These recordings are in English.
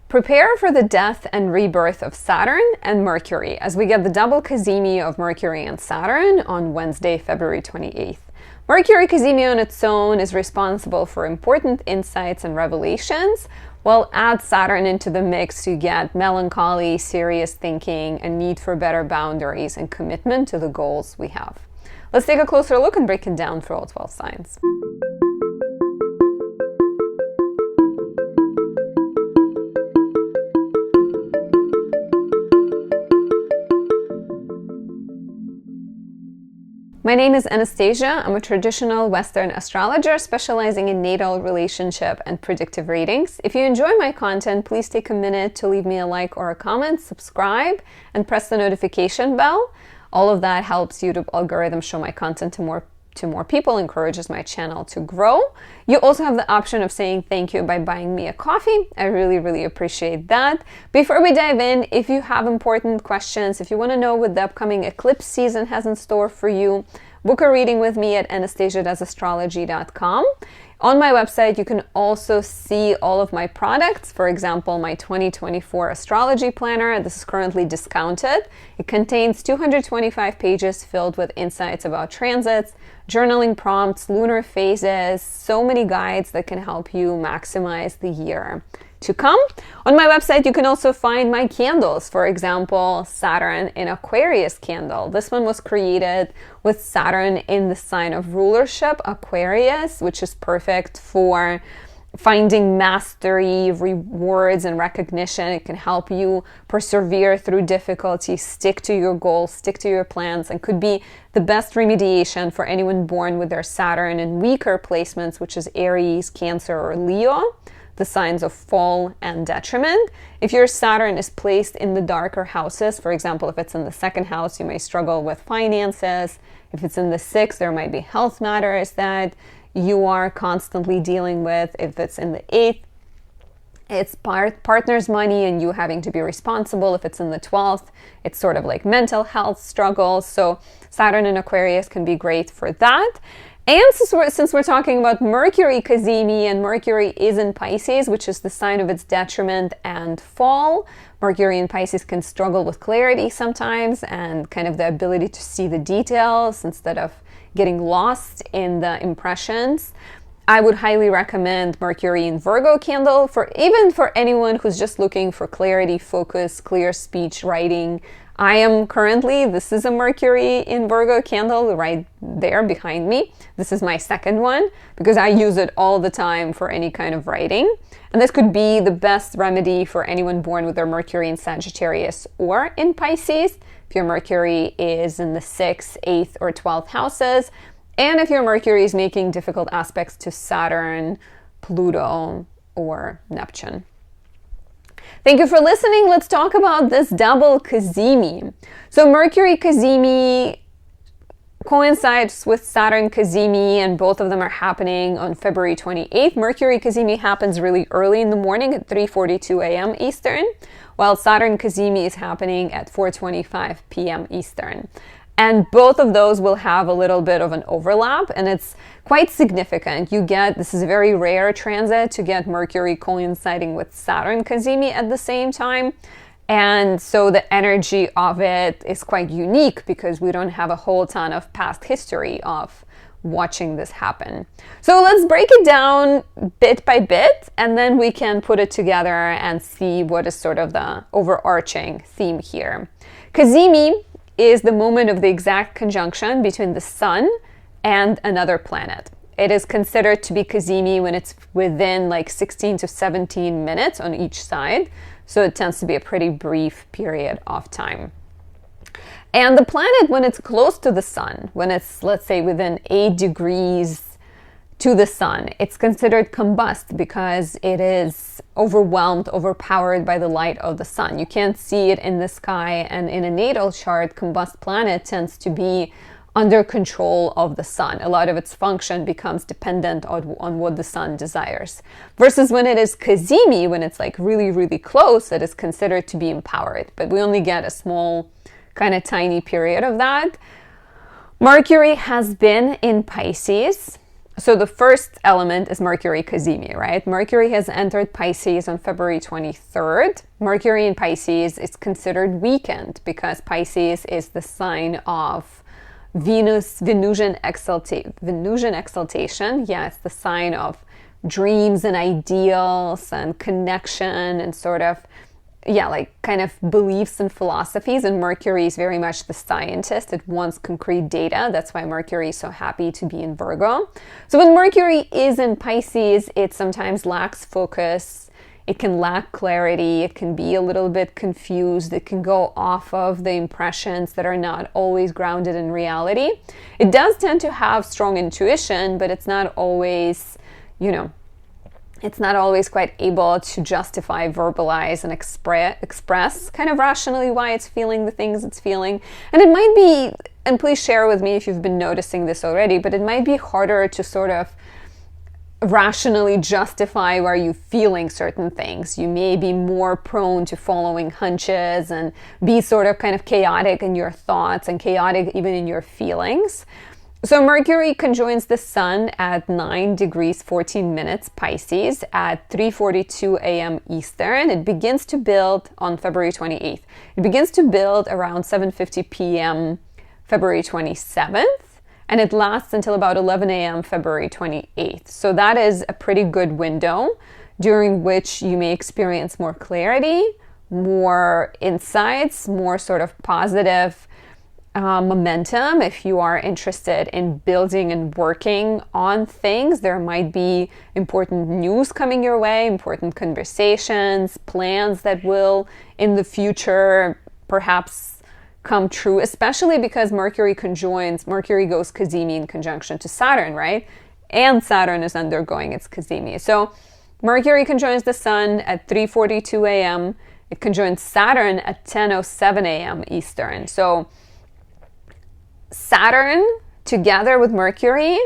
Prepare for the death and rebirth of Saturn and Mercury as we get the double Cazimi of Mercury and Saturn on Wednesday, February 28th. Mercury Cazimi on its own is responsible for important insights and revelations, while add Saturn into the mix, you get melancholy, serious thinking, and need for better boundaries and commitment to the goals we have. Let's take a closer look and break it down for all 12 signs. My name is Anastasia. I'm a traditional Western astrologer specializing in natal, relationship, and predictive readings. If you enjoy my content, please take a minute to leave me a like or a comment, subscribe, and press the notification bell. All of that helps YouTube algorithm show my content to more people, encourages my channel to grow. You also have the option of saying thank you by buying me a coffee. I really appreciate that. Before we dive in, if you have important questions, if you want to know what the upcoming eclipse season has in store for you, book a reading with me at anastasiadoesastrology.com. On my website, you can also see all of my products. For example, my 2024 Astrology Planner. This is currently discounted. It contains 225 pages filled with insights about transits, journaling prompts, lunar phases, so many guides that can help you maximize the year to come. On my website, you can also find my candles. For example, Saturn in Aquarius candle. This one was created with Saturn in the sign of rulership, Aquarius, which is perfect for finding mastery, rewards, and recognition. It can help you persevere through difficulty, stick to your goals, stick to your plans, and could be the best remediation for anyone born with their Saturn in weaker placements, which is Aries, Cancer, or Leo, the signs of fall and detriment. If your Saturn is placed in the darker houses, for example, if it's in the second house, you may struggle with finances. If it's in the sixth, there might be health matters that you are constantly dealing with. If it's in the eighth, it's partner's money and you having to be responsible. If it's in the 12th, it's sort of like mental health struggles. So Saturn in Aquarius can be great for that. And since we're talking about Mercury Cazimi, and Mercury is in Pisces, which is the sign of its detriment and fall, Mercury in Pisces can struggle with clarity sometimes and kind of the ability to see the details instead of getting lost in the impressions. I would highly recommend Mercury in Virgo candle even for anyone who's just looking for clarity, focus, clear speech, writing. I am currently, this is a Mercury in Virgo candle right there behind me. This is my second one because I use it all the time for any kind of writing. And this could be the best remedy for anyone born with their Mercury in Sagittarius or in Pisces, if your Mercury is in the 6th, 8th, or 12th houses, and if your Mercury is making difficult aspects to Saturn, Pluto, or Neptune. Thank you for listening. Let's talk about this double Cazimi. So Mercury Cazimi coincides with Saturn Cazimi, and both of them are happening on February 28th. Mercury Cazimi happens really early in the morning at 3:42 a.m. Eastern, while Saturn Cazimi is happening at 4:25 p.m. Eastern. And both of those will have a little bit of an overlap, and it's quite significant. This is a very rare transit to get Mercury coinciding with Saturn Cazimi at the same time. And so the energy of it is quite unique because we don't have a whole ton of past history of watching this happen. So let's break it down bit by bit, and then we can put it together and see what is sort of the overarching theme here. Cazimi is the moment of the exact conjunction between the sun and another planet. It is considered to be Cazimi when it's within like 16 to 17 minutes on each side. So it tends to be a pretty brief period of time. And the planet, when it's close to the sun, when it's, let's say, within 8 degrees to the sun, it's considered combust because it is overwhelmed, overpowered by the light of the sun. You can't see it in the sky, and in a natal chart, combust planet tends to be under control of the sun. A lot of its function becomes dependent on what the sun desires. Versus when it is Cazimi, when it's like really close, it is considered to be empowered. But we only get a small, kind of tiny period of that. Mercury has been in Pisces So the first element is Mercury Cazimi, right? Mercury has entered Pisces on February 23rd. Mercury in Pisces is considered weakened because Pisces is the sign of Venusian exaltation. Yeah, it's the sign of dreams and ideals and connection and sort of, yeah, like kind of beliefs and philosophies. And Mercury is very much the scientist. It wants concrete data. That's why Mercury is so happy to be in Virgo. So when Mercury is in Pisces, it sometimes lacks focus. It can lack clarity. It can be a little bit confused. It can go off of the impressions that are not always grounded in reality. It does tend to have strong intuition, but it's not always, it's not always quite able to justify, verbalize, and express kind of rationally why it's feeling the things it's feeling. And it might be, and please share with me if you've been noticing this already, but it might be harder to sort of rationally justify why you're feeling certain things. You may be more prone to following hunches and be sort of kind of chaotic in your thoughts and chaotic even in your feelings. So Mercury conjoins the Sun at 9 degrees 14 minutes Pisces at 3:42 a.m. Eastern. It begins to build on February 28th. It begins to build around 7:50 p.m. February 27th, and it lasts until about 11 a.m. February 28th. So that is a pretty good window during which you may experience more clarity, more insights, more sort of positive momentum. If you are interested in building and working on things, there might be important news coming your way, important conversations, plans that will in the future perhaps come true, especially because Mercury goes Cazimi in conjunction to Saturn, right? And Saturn is undergoing its Cazimi. So Mercury conjoins the Sun at 3:42 a.m. It conjoins Saturn at 10:07 a.m. Eastern. So Saturn together with Mercury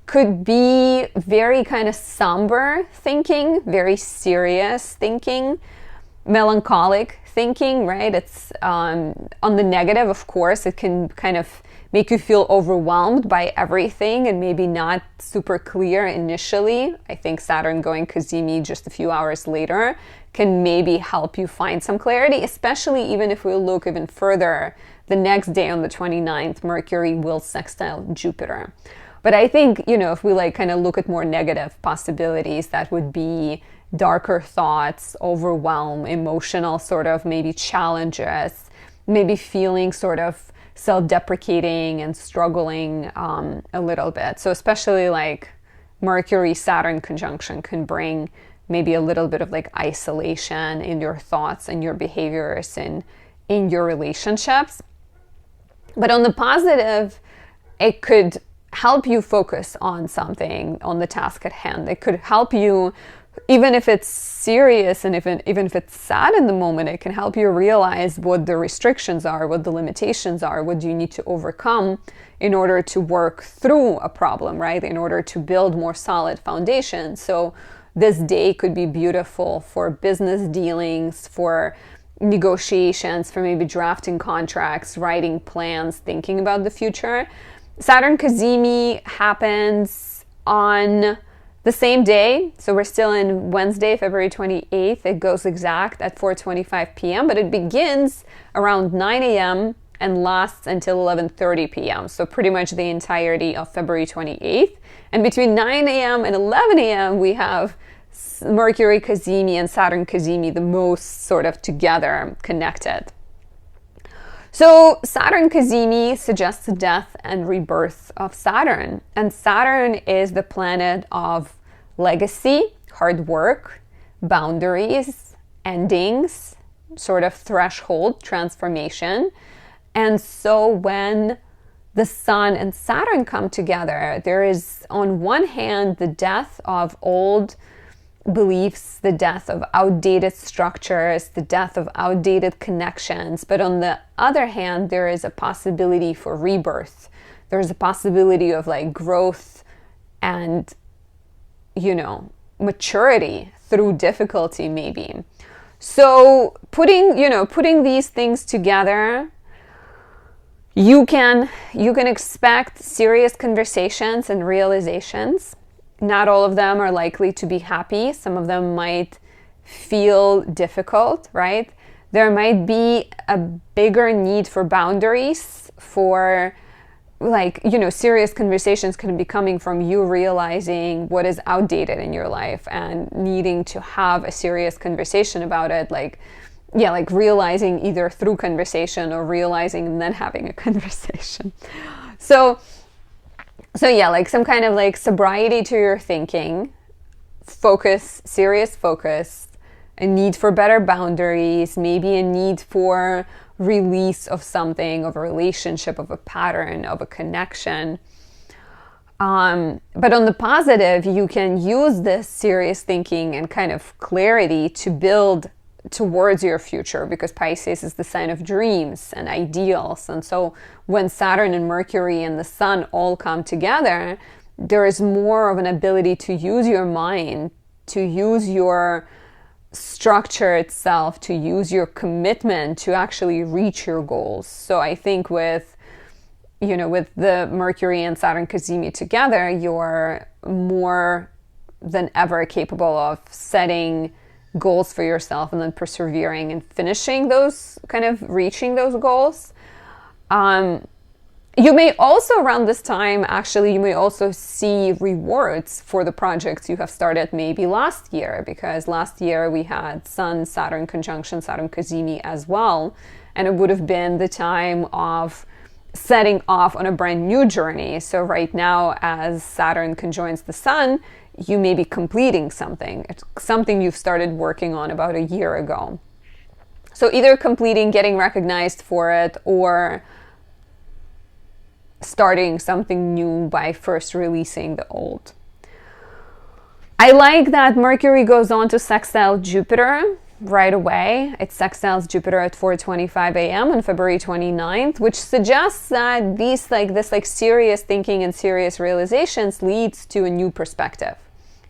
could be very kind of somber thinking, very serious thinking, melancholic thinking, right? It's on the negative, of course. It can kind of make you feel overwhelmed by everything and maybe not super clear initially. I think Saturn going Cazimi just a few hours later can maybe help you find some clarity, especially even if we look even further. The next day on the 29th, Mercury will sextile Jupiter. But I think, if we kind of look at more negative possibilities, that would be darker thoughts, overwhelm, emotional sort of maybe challenges, maybe feeling sort of self-deprecating and struggling a little bit. So especially Mercury-Saturn conjunction can bring maybe a little bit of isolation in your thoughts and your behaviors and in your relationships. But on the positive, it could help you focus on something, on the task at hand. It could help you, even if it's serious and even if it's sad in the moment, it can help you realize what the restrictions are, what the limitations are, what you need to overcome in order to work through a problem, right? In order to build more solid foundation. So this day could be beautiful for business dealings, for negotiations, for maybe drafting contracts, writing plans, thinking about the future. Saturn Cazimi happens on the same day. So we're still in Wednesday, February 28th. It goes exact at 4:25 p.m., but it begins around 9 a.m. and lasts until 11:30 p.m. So pretty much the entirety of February 28th. And between 9 a.m. and 11 a.m. we have Mercury Cazimi and Saturn Cazimi the most sort of together, connected. So Saturn Cazimi suggests the death and rebirth of Saturn. And Saturn is the planet of legacy, hard work, boundaries, endings, sort of threshold, transformation. And so when the Sun and Saturn come together, there is on one hand the death of old beliefs, the death of outdated structures, the death of outdated connections. But on the other hand, there is a possibility for rebirth. There's a possibility of growth and, maturity through difficulty maybe. So putting these things together, You can expect serious conversations and realizations. Not all of them are likely to be happy. Some of them might feel difficult, right? There might be a bigger need for boundaries, for like, you know, serious conversations can be coming from you realizing what is outdated in your life and needing to have a serious conversation about it. Like, yeah, like realizing either through conversation or realizing and then having a conversation. So yeah, like some kind of like sobriety to your thinking, focus, serious focus, a need for better boundaries, maybe a need for release of something, of a relationship, of a pattern, of a connection. But on the positive, you can use this serious thinking and kind of clarity to build towards your future, because Pisces is the sign of dreams and ideals. And so when Saturn and Mercury and the Sun all come together, there is more of an ability to use your mind, to use your structure itself, to use your commitment to actually reach your goals. So I think with the Mercury and Saturn Cazimi together, you're more than ever capable of setting goals for yourself and then persevering and finishing those, kind of reaching those goals. You may also, around this time, actually, you may also see rewards for the projects you have started maybe last year, because last year we had Sun-Saturn conjunction, Saturn Cazimi as well, and it would have been the time of setting off on a brand new journey. So right now, as Saturn conjoins the Sun, you may be completing something. It's something you've started working on about a year ago. So either completing, getting recognized for it, or starting something new by first releasing the old. I like that Mercury goes on to sextile Jupiter right away. It sextiles Jupiter at 4:25 a.m. on February 29th, which suggests that this serious thinking and serious realizations leads to a new perspective.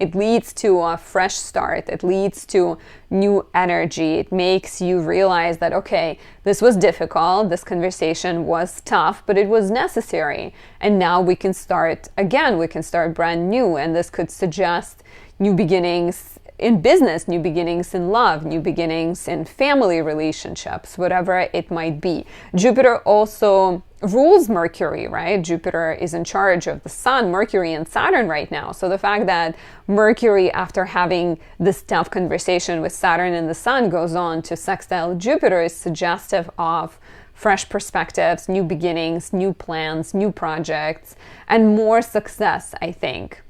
It leads to a fresh start. It leads to new energy. It makes you realize that, okay, this was difficult. This conversation was tough, but it was necessary. And now we can start again. We can start brand new. And this could suggest new beginnings in business, new beginnings in love, new beginnings in family relationships, whatever it might be. Jupiter also rules Mercury, right? Jupiter is in charge of the Sun, Mercury, and Saturn right now. So the fact that Mercury, after having this tough conversation with Saturn and the Sun, goes on to sextile Jupiter is suggestive of fresh perspectives, new beginnings, new plans, new projects, and more success, I think.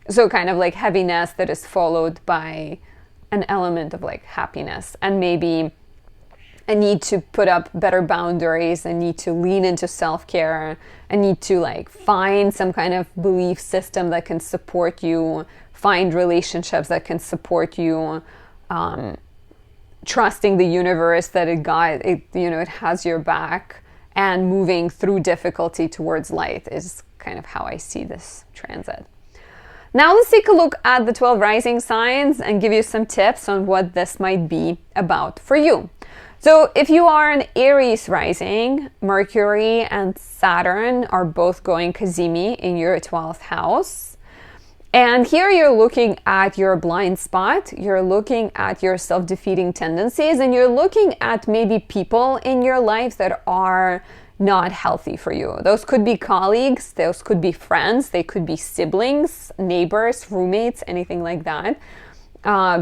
So kind of like heaviness that is followed by an element of like happiness, and maybe a need to put up better boundaries, a need to lean into self-care, a need to like find some kind of belief system that can support you, find relationships that can support you, trusting the universe that it has your back, and moving through difficulty towards light is kind of how I see this transit. Now let's take a look at the 12 rising signs and give you some tips on what this might be about for you. So if you are an Aries rising, Mercury and Saturn are both going Cazimi in your 12th house. And here you're looking at your blind spot, you're looking at your self-defeating tendencies, and you're looking at maybe people in your life that are not healthy for you. Those could be colleagues, those could be friends, they could be siblings, neighbors, roommates, anything like that.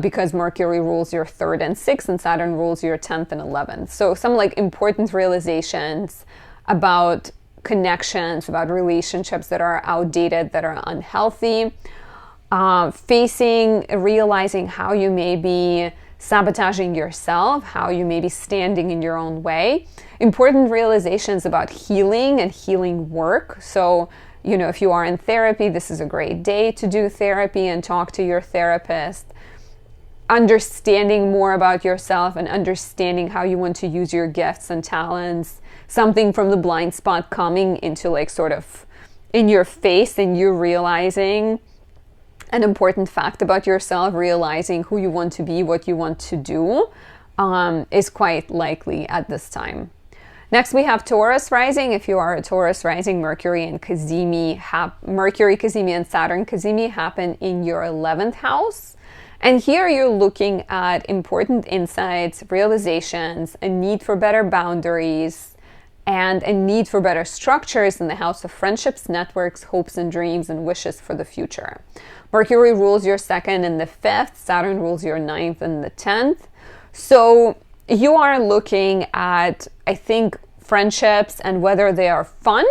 Because Mercury rules your 3rd and 6th, and Saturn rules your 10th and 11th. So some like important realizations about connections, about relationships that are outdated, that are unhealthy, realizing how you may be sabotaging yourself, how you may be standing in your own way. Important realizations about healing and healing work. So, if you are in therapy, this is a great day to do therapy and talk to your therapist. Understanding more about yourself and understanding how you want to use your gifts and talents. Something from the blind spot coming into like sort of in your face, and you realizing an important fact about yourself, realizing who you want to be, what you want to do, is quite likely at this time. Next, we have Taurus rising. If you are a Taurus rising, Mercury and Mercury Cazimi and Saturn Cazimi happen in your 11th house. And here you're looking at important insights, realizations, a need for better boundaries, and a need for better structures in the house of friendships, networks, hopes and dreams, and wishes for the future. Mercury rules your 2nd and the 5th. Saturn rules your 9th and the 10th. So you are looking at, I think, friendships and whether they are fun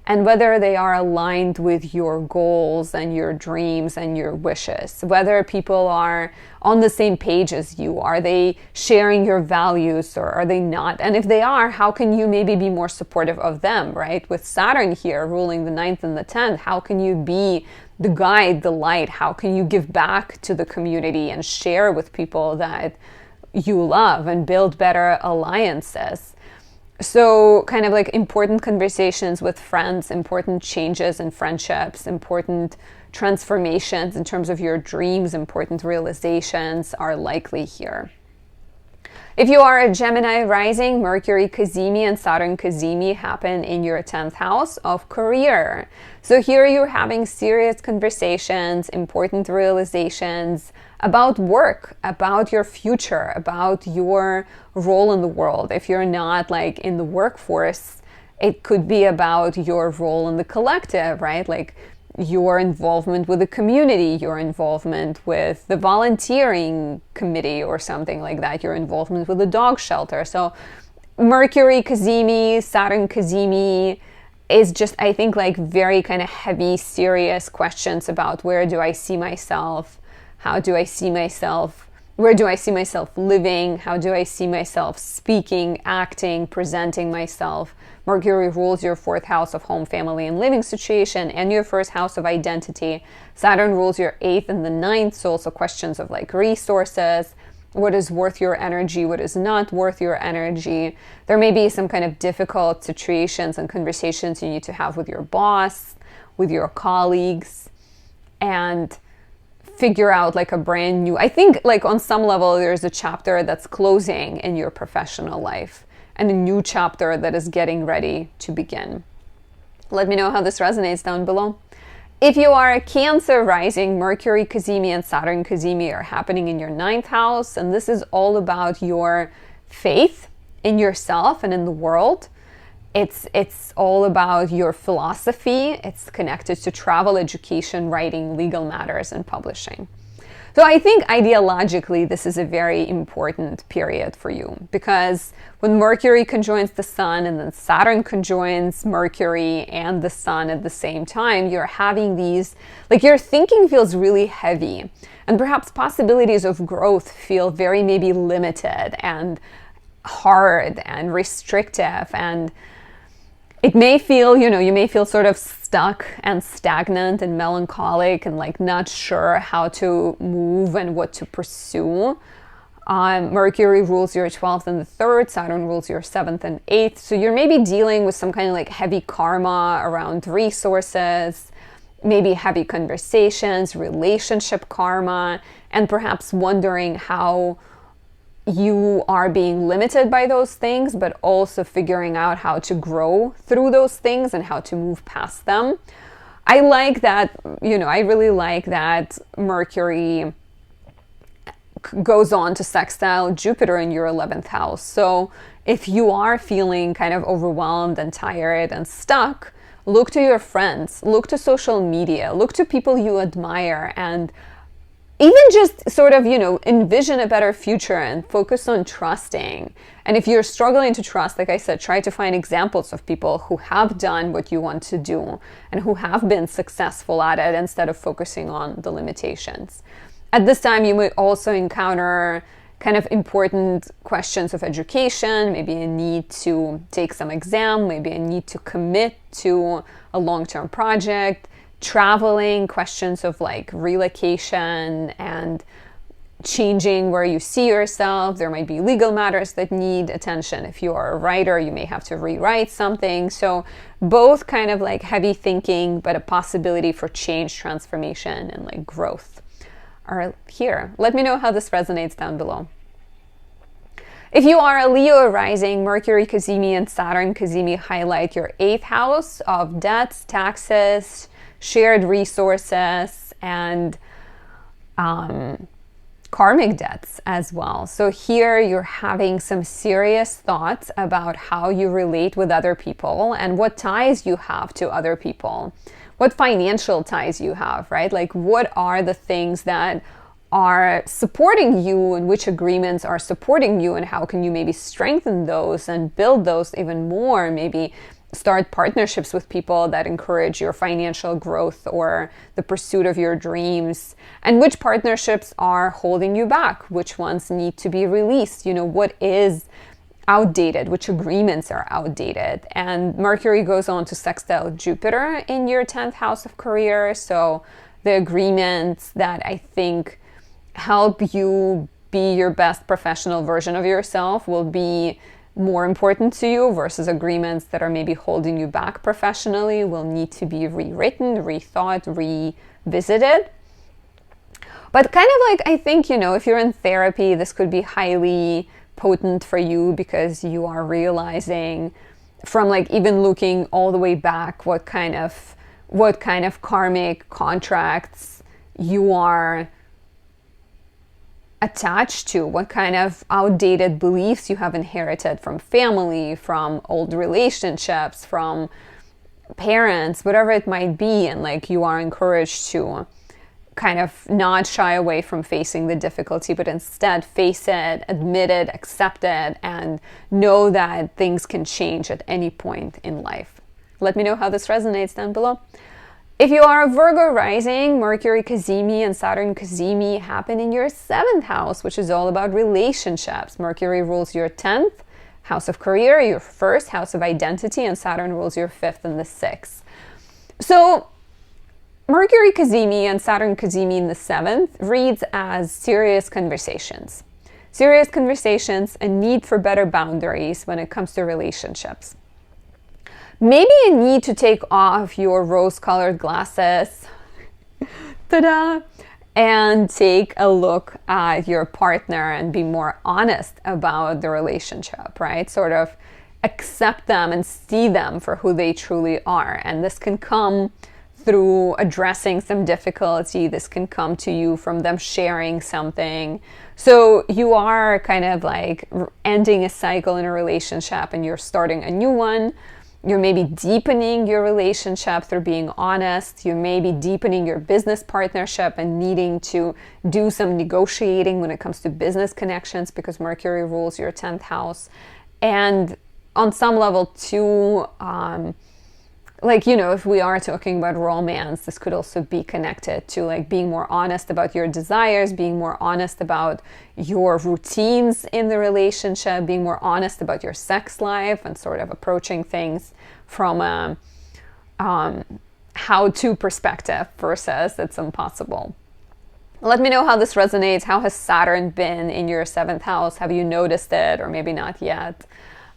and whether they are aligned with your goals and your dreams and your wishes. Whether people are on the same page as you. Are they sharing your values or are they not? And if they are, how can you maybe be more supportive of them, right? With Saturn here ruling the 9th and the 10th, how can you be the guide, the light? How can you give back to the community and share with people that you love and build better alliances? So kind of like important conversations with friends, important changes in friendships, important transformations in terms of your dreams, important realizations are likely here. If you are a Gemini rising, Mercury Cazimi and Saturn Cazimi happen in your 10th house of career. So here you're having serious conversations, important realizations about work, about your future, about your role in the world. If you're not like in the workforce, it could be about your role in the collective, right? Like your involvement with the community, your involvement with the volunteering committee or something like that, your involvement with the dog shelter. So Mercury Cazimi, Saturn Cazimi is just, I think, like very kind of heavy, serious questions about where do I see myself? How do I see myself? Where do I see myself living? How do I see myself speaking, acting, presenting myself? Mercury rules your 4th house of home, family, and living situation and your 1st house of identity. Saturn rules your 8th and the 9th, so also questions of like resources, what is worth your energy, what is not worth your energy. There may be some kind of difficult situations and conversations you need to have with your boss, with your colleagues, and figure out like a brand new, I think like on some level there's a chapter that's closing in your professional life and a new chapter that is getting ready to begin. Let me know how this resonates down below. If you are a Cancer rising, Mercury Cazimi and Saturn Cazimi are happening in your 9th house, and this is all about your faith in yourself and in the world. It's all about your philosophy. It's connected to travel, education, writing, legal matters, and publishing. So I think ideologically, this is a very important period for you because when Mercury conjoins the Sun and then Saturn conjoins Mercury and the Sun at the same time, you're having these, like your thinking feels really heavy and perhaps possibilities of growth feel very maybe limited and hard and restrictive, and it may feel, you may feel sort of stuck and stagnant and melancholic and like not sure how to move and what to pursue. Mercury rules your 12th and the 3rd, Saturn rules your 7th and 8th. So you're maybe dealing with some kind of like heavy karma around resources, maybe heavy conversations, relationship karma, and perhaps wondering how you are being limited by those things, but also figuring out how to grow through those things and how to move past them. I like that, I really like that Mercury goes on to sextile Jupiter in your 11th house. So if you are feeling kind of overwhelmed and tired and stuck, look to your friends, look to social media, look to people you admire, and even just sort of, envision a better future and focus on trusting. And if you're struggling to trust, like I said, try to find examples of people who have done what you want to do and who have been successful at it instead of focusing on the limitations. At this time, you might also encounter kind of important questions of education, maybe a need to take some exam, maybe a need to commit to a long-term project, traveling, questions of like relocation and changing where you see yourself. There might be legal matters that need attention. If you are a writer, you may have to rewrite something. So both kind of like heavy thinking, but a possibility for change, transformation, and like growth are here. Let me know how this resonates down below. If you are a Leo rising, Mercury Cazimi and Saturn Cazimi highlight your 8th house of debts, taxes, shared resources, and karmic debts as well. So here you're having some serious thoughts about how you relate with other people and what ties you have to other people, what financial ties you have, right? Like, what are the things that are supporting you and which agreements are supporting you, and how can you maybe strengthen those and build those even more, maybe start partnerships with people that encourage your financial growth or the pursuit of your dreams, and which partnerships are holding you back, which ones need to be released, you know, what is outdated, which agreements are outdated. And Mercury goes on to sextile Jupiter in your 10th house of career, so the agreements that I think help you be your best professional version of yourself will be more important to you versus agreements that are maybe holding you back professionally will need to be rewritten, rethought, revisited. But kind of like, I think, you know, if you're in therapy, this could be highly potent for you because you are realizing from like even looking all the way back what kind of karmic contracts you are attached to, what kind of outdated beliefs you have inherited from family, from old relationships, from parents, whatever it might be. And like you are encouraged to kind of not shy away from facing the difficulty, but instead face it, admit it, accept it, and know that things can change at any point in life. Let me know how this resonates down below. If you are a Virgo rising, Mercury Cazimi and Saturn Cazimi happen in your 7th house, which is all about relationships. Mercury rules your 10th house of career, your 1st house of identity, and Saturn rules your 5th and the 6th. So Mercury Cazimi and Saturn Cazimi in the 7th reads as serious conversations. Serious conversations and need for better boundaries when it comes to relationships. Maybe a need to take off your rose-colored glasses, ta-da, and take a look at your partner and be more honest about the relationship, right? Sort of accept them and see them for who they truly are. And this can come through addressing some difficulty. This can come to you from them sharing something. So you are kind of like ending a cycle in a relationship and you're starting a new one. You're maybe deepening your relationship through being honest. You may be deepening your business partnership and needing to do some negotiating when it comes to business connections because Mercury rules your 10th house. And on some level too, like, you know, if we are talking about romance, this could also be connected to like being more honest about your desires, being more honest about your routines in the relationship, being more honest about your sex life, and sort of approaching things from a how-to perspective versus it's impossible. Let me know how this resonates. How has Saturn been in your 7th house? Have you noticed it, or maybe not yet?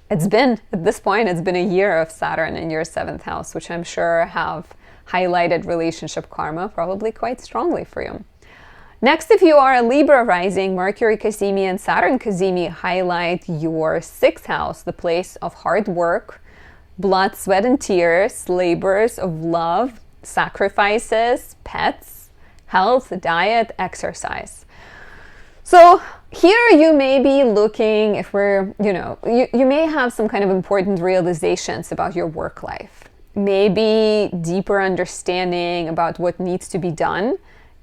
It's been, at this point, it's been a year of Saturn in your 7th house, which I'm sure have highlighted relationship karma probably quite strongly for you. Next, if you are a Libra rising, Mercury Cazimi and Saturn Cazimi highlight your 6th house, the place of hard work, blood, sweat, and tears, labors of love, sacrifices, pets, health, diet, exercise. So here you may be looking, if we're, you know, you may have some kind of important realizations about your work life. Maybe deeper understanding about what needs to be done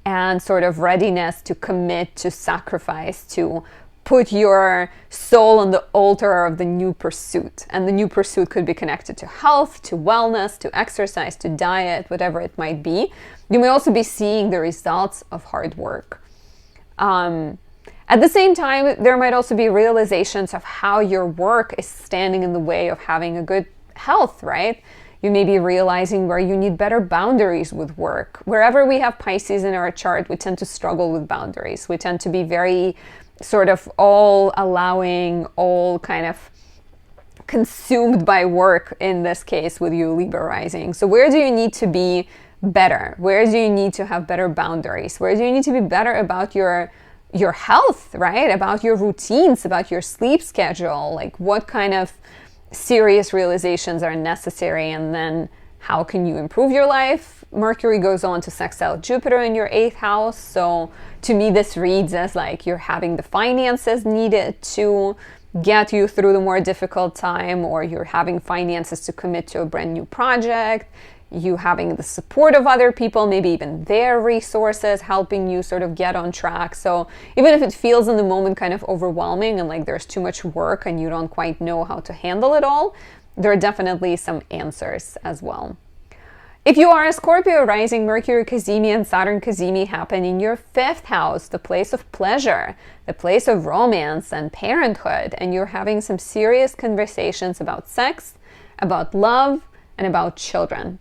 and sort of readiness to commit, to sacrifice, to put your soul on the altar of the new pursuit. And the new pursuit could be connected to health, to wellness, to exercise, to diet, whatever it might be. You may also be seeing the results of hard work. At the same time, there might also be realizations of how your work is standing in the way of having a good health, right? You may be realizing where you need better boundaries with work. Wherever we have Pisces in our chart, we tend to struggle with boundaries. We tend to be very sort of all allowing, all kind of consumed by work in this case with you, Libra rising. So where do you need to be better? Where do you need to have better boundaries? Where do you need to be better about your your health, right? About your routines, about your sleep schedule, like what kind of serious realizations are necessary, and then how can you improve your life? Mercury goes on to sextile Jupiter in your 8th house. So to me, this reads as like you're having the finances needed to get you through the more difficult time, or you're having finances to commit to a brand new project, you having the support of other people, maybe even their resources helping you sort of get on track. So even if it feels in the moment kind of overwhelming and like there's too much work and you don't quite know how to handle it all, there are definitely some answers as well. If you are a Scorpio rising, Mercury Cazimi and Saturn Cazimi happen in your 5th house, the place of pleasure, the place of romance and parenthood, and you're having some serious conversations about sex, about love, and about children,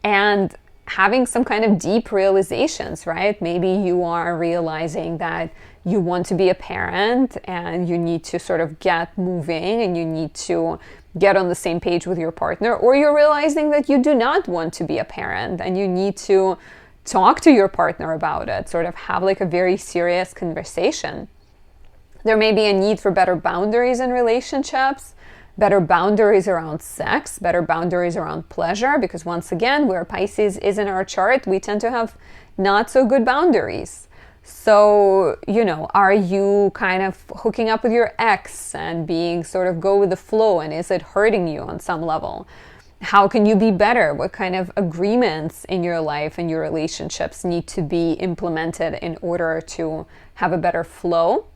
and having some kind of deep realizations, right? Maybe you are realizing that you want to be a parent and you need to sort of get moving and you need to get on the same page with your partner, or you're realizing that you do not want to be a parent and you need to talk to your partner about it, sort of have like a very serious conversation. There may be a need for better boundaries in relationships, better boundaries around sex, better boundaries around pleasure, because once again, where Pisces is in our chart, we tend to have not so good boundaries. So, you know, are you kind of hooking up with your ex and being sort of go with the flow, and is it hurting you on some level? How can you be better? What kind of agreements in your life and your relationships need to be implemented in order to have a better flow?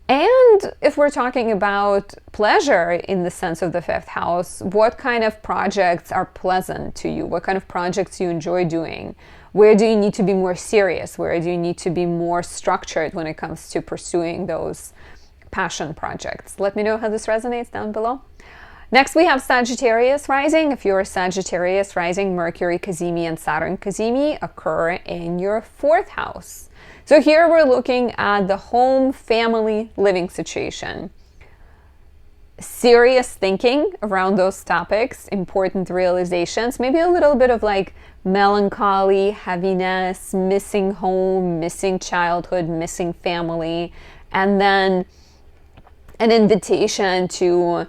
And if we're talking about pleasure in the sense of the 5th house, what kind of projects are pleasant to you? What kind of projects you enjoy doing? Where do you need to be more serious? Where do you need to be more structured when it comes to pursuing those passion projects? Let me know how this resonates down below. Next, we have Sagittarius rising. If you're a Sagittarius rising, Mercury Cazimi and Saturn Cazimi occur in your 4th house. So here we're looking at the home, family, living situation. Serious thinking around those topics, important realizations, maybe a little bit of like melancholy, heaviness, missing home, missing childhood, missing family, and then an invitation to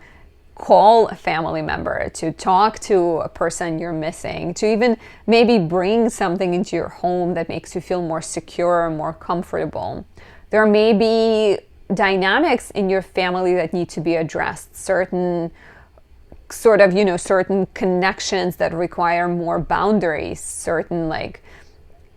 call a family member, to talk to a person you're missing, to even maybe bring something into your home that makes you feel more secure, more comfortable. There may be dynamics in your family that need to be addressed, certain sort of, you know, certain connections that require more boundaries, certain like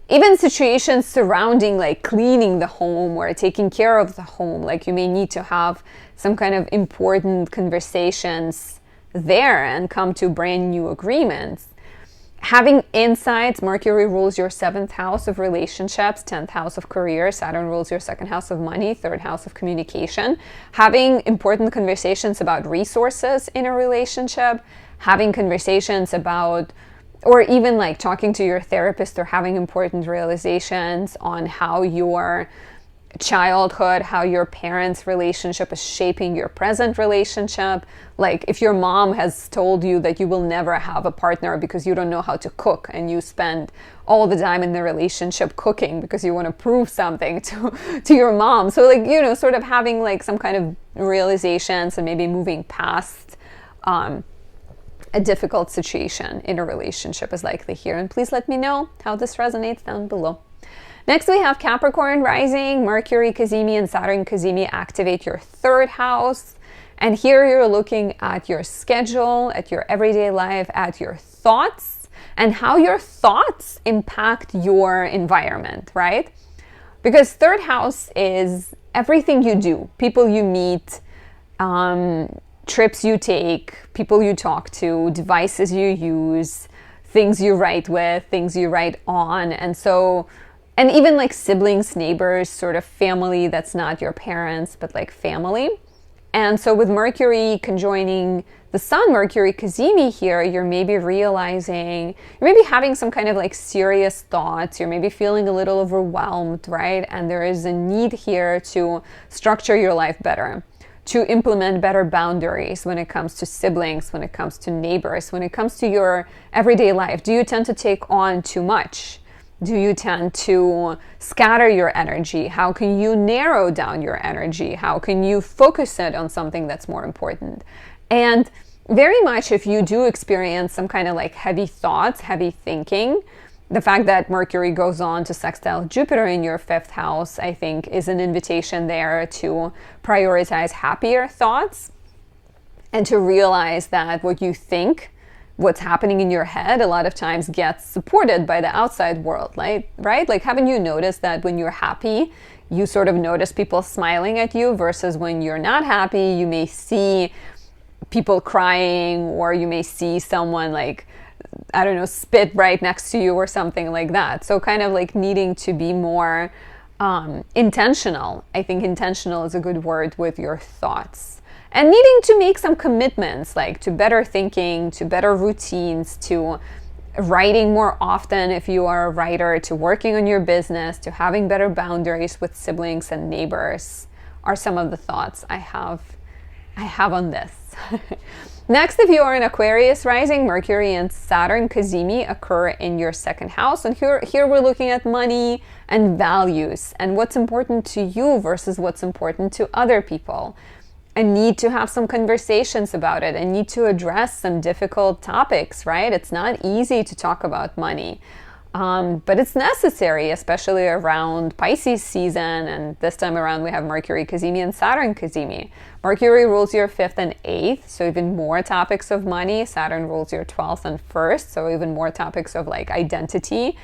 even situations surrounding like cleaning the home or taking care of the home. Like you may need to have some kind of important conversations there and come to brand new agreements. Having insights, Mercury rules your 7th house of relationships, 10th house of career, Saturn rules your 2nd house of money, 3rd house of communication. Having important conversations about resources in a relationship, having conversations about, or even like talking to your therapist or having important realizations on how your childhood, how your parents' relationship is shaping your present relationship. Like if your mom has told you that you will never have a partner because you don't know how to cook, and you spend all the time in the relationship cooking because you want to prove something to your mom. So like, you know, sort of having like some kind of realizations and maybe moving past a difficult situation in a relationship is likely here. And please let me know how this resonates down below. Next, we have Capricorn rising. Mercury Cazimi and Saturn Cazimi activate your 3rd house. And here you're looking at your schedule, at your everyday life, at your thoughts, and how your thoughts impact your environment, right? Because 3rd house is everything you do, people you meet, trips you take, people you talk to, devices you use, things you write with, things you write on. And so, and even like siblings, neighbors, sort of family that's not your parents, but like family. And so with Mercury conjoining the Sun, Mercury Cazimi here, you're maybe realizing, you're maybe having some kind of like serious thoughts, you're maybe feeling a little overwhelmed, right? And there is a need here to structure your life better, to implement better boundaries when it comes to siblings, when it comes to neighbors, when it comes to your everyday life. Do you tend to take on too much? Do you tend to scatter your energy? How can you narrow down your energy? How can you focus it on something that's more important? And very much if you do experience some kind of like heavy thoughts, heavy thinking, the fact that Mercury goes on to sextile Jupiter in your 5th house, I think, is an invitation there to prioritize happier thoughts and to realize that what you think, what's happening in your head, a lot of times gets supported by the outside world, right? Like, haven't you noticed that when you're happy, you sort of notice people smiling at you, versus when you're not happy, you may see people crying, or you may see someone like, I don't know, spit right next to you or something like that. So kind of like needing to be more intentional. I think intentional is a good word with your thoughts. And needing to make some commitments, like to better thinking, to better routines, to writing more often if you are a writer, to working on your business, to having better boundaries with siblings and neighbors are some of the thoughts I have on this. Next, if you are an Aquarius rising, Mercury and Saturn Cazimi occur in your 2nd house. And here we're looking at money and values and what's important to you versus what's important to other people. A need to have some conversations about it, a need to address some difficult topics, right? It's not easy to talk about money, but it's necessary, especially around Pisces season. And this time around, we have Mercury Cazimi and Saturn Cazimi. Mercury rules your 5th and 8th, so even more topics of money. Saturn rules your 12th and 1st, so even more topics of like identity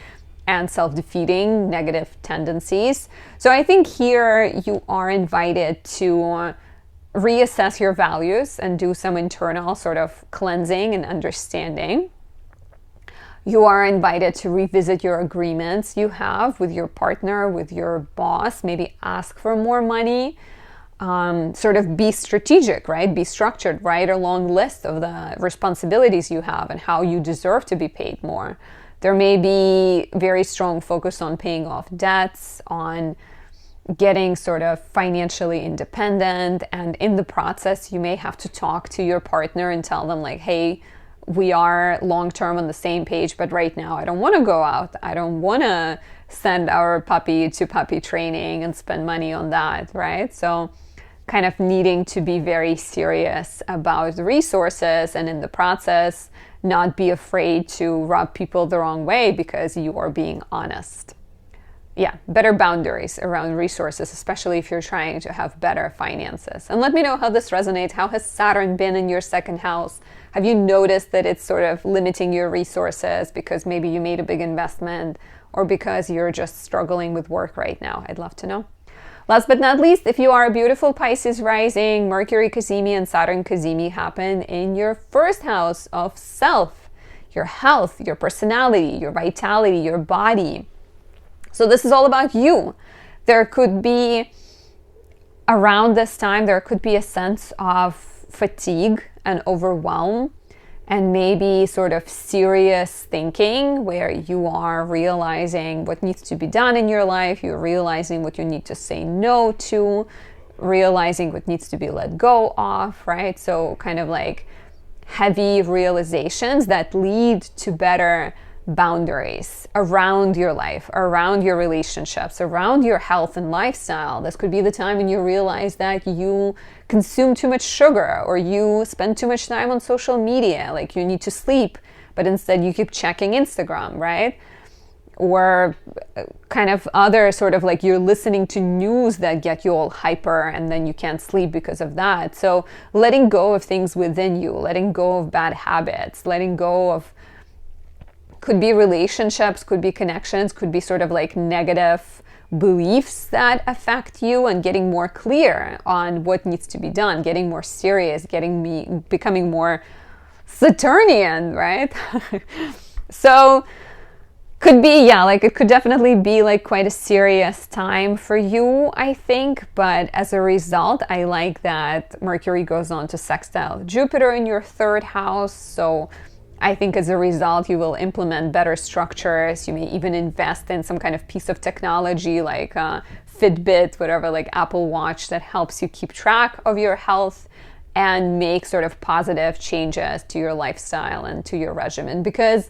and self-defeating negative tendencies. So I think here you are invited to reassess your values and do some internal sort of cleansing and understanding. You are invited to revisit your agreements you have with your partner, with your boss, maybe ask for more money, sort of be strategic, right? Be structured, write a long list of the responsibilities you have and how you deserve to be paid more. There may be very strong focus on paying off debts, on getting sort of financially independent, and in the process you may have to talk to your partner and tell them like, hey, we are long-term on the same page, but right now I don't want to go out. I don't want to send our puppy to puppy training and spend money on that, right? So kind of needing to be very serious about the resources, and in the process not be afraid to rub people the wrong way because you are being honest. Yeah, better boundaries around resources, especially if you're trying to have better finances. And let me know how this resonates. How has Saturn been in your 2nd house? Have you noticed that it's sort of limiting your resources because maybe you made a big investment, or because you're just struggling with work right now? I'd love to know. Last but not least, if you are a beautiful Pisces rising, Mercury Cazimi and Saturn Cazimi happen in your 1st house of self, your health, your personality, your vitality, your body. So this is all about you. There could be, around this time, there could be a sense of fatigue and overwhelm, and maybe sort of serious thinking where you are realizing what needs to be done in your life, you're realizing what you need to say no to, realizing what needs to be let go of, right? So kind of like heavy realizations that lead to better boundaries around your life, around your relationships, around your health and lifestyle. This could be the time when you realize that you consume too much sugar, or you spend too much time on social media, like you need to sleep, but instead you keep checking Instagram, right? Or kind of other sort of like you're listening to news that get you all hyper and then you can't sleep because of that. So letting go of things within you, letting go of bad habits, letting go of, could be relationships, could be connections, could be sort of like negative beliefs that affect you, and getting more clear on what needs to be done, getting more serious, becoming more Saturnian, right? So could be, yeah, like it could definitely be like quite a serious time for you, I think. But as a result, I like that Mercury goes on to sextile Jupiter in your 3rd house. So I think as a result, you will implement better structures. You may even invest in some kind of piece of technology like Fitbit, whatever, like Apple Watch, that helps you keep track of your health and make sort of positive changes to your lifestyle and to your regimen. Because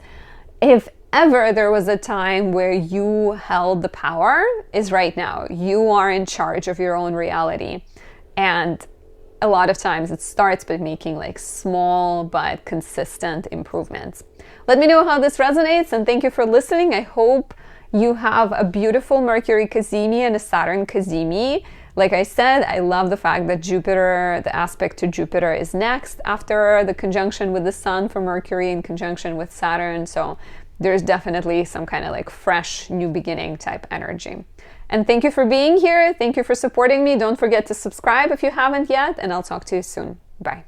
if ever there was a time where you held the power, is right now. You are in charge of your own reality. And a lot of times it starts by making like small but consistent improvements. Let me know how this resonates, and thank you for listening. I hope you have a beautiful Mercury Cazimi and a Saturn Cazimi. Like I said, I love the fact that Jupiter, the aspect to Jupiter, is next after the conjunction with the Sun for Mercury in conjunction with Saturn. So there's definitely some kind of like fresh new beginning type energy. And thank you for being here. Thank you for supporting me. Don't forget to subscribe if you haven't yet, and I'll talk to you soon. Bye.